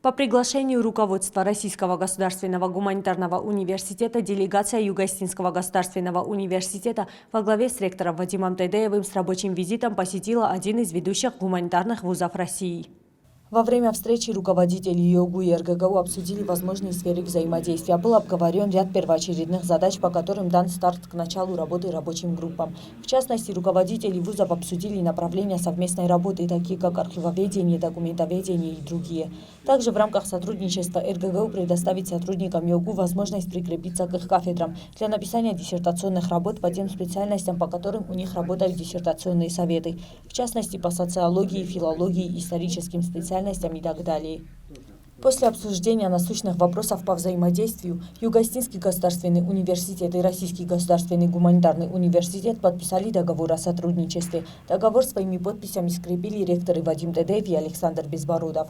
По приглашению руководства Российского государственного гуманитарного университета делегация Юго-Остинского государственного университета во главе с ректором Вадимом Тедеевым с рабочим визитом посетила один из ведущих гуманитарных вузов России. Во время встречи руководители ЮОГУ и РГГУ обсудили возможные сферы взаимодействия. Был обговорен ряд первоочередных задач, по которым дан старт к началу работы рабочим группам. В частности, руководители вузов обсудили направления совместной работы, такие как архивоведение, документоведение и другие. Также в рамках сотрудничества РГГУ предоставить сотрудникам ЮОГУ возможность прикрепиться к их кафедрам для написания диссертационных работ по тем специальностям, по которым у них работают диссертационные советы, в частности по социологии, филологии, историческим специальностям и так далее. После обсуждения насущных вопросов по взаимодействию Юго-Остинский государственный университет и Российский государственный гуманитарный университет подписали договор о сотрудничестве. Договор своими подписями скрепили ректоры Вадим Тедеев и Александр Безбородов.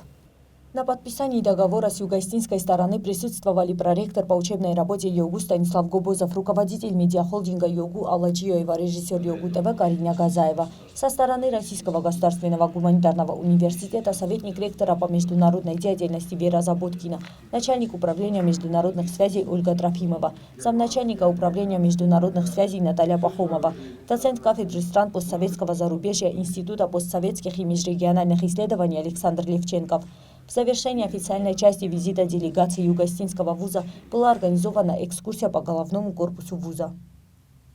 На подписании договора с юго-остинской стороны присутствовали проректор по учебной работе ЮОГУ Станислав Гобозов, руководитель медиахолдинга ЮОГУ Алла Джиоева, режиссер ЮОГУ ТВ Карина Газаева. Со стороны Российского государственного гуманитарного университета советник ректора по международной деятельности Вера Заботкина, начальник управления международных связей Ольга Трофимова, замначальника управления международных связей Наталья Пахомова, доцент кафедры стран постсоветского зарубежья Института постсоветских и межрегиональных исследований Александр Левченков. В завершении официальной части визита делегации Юго-Остинского вуза была организована экскурсия по головному корпусу вуза.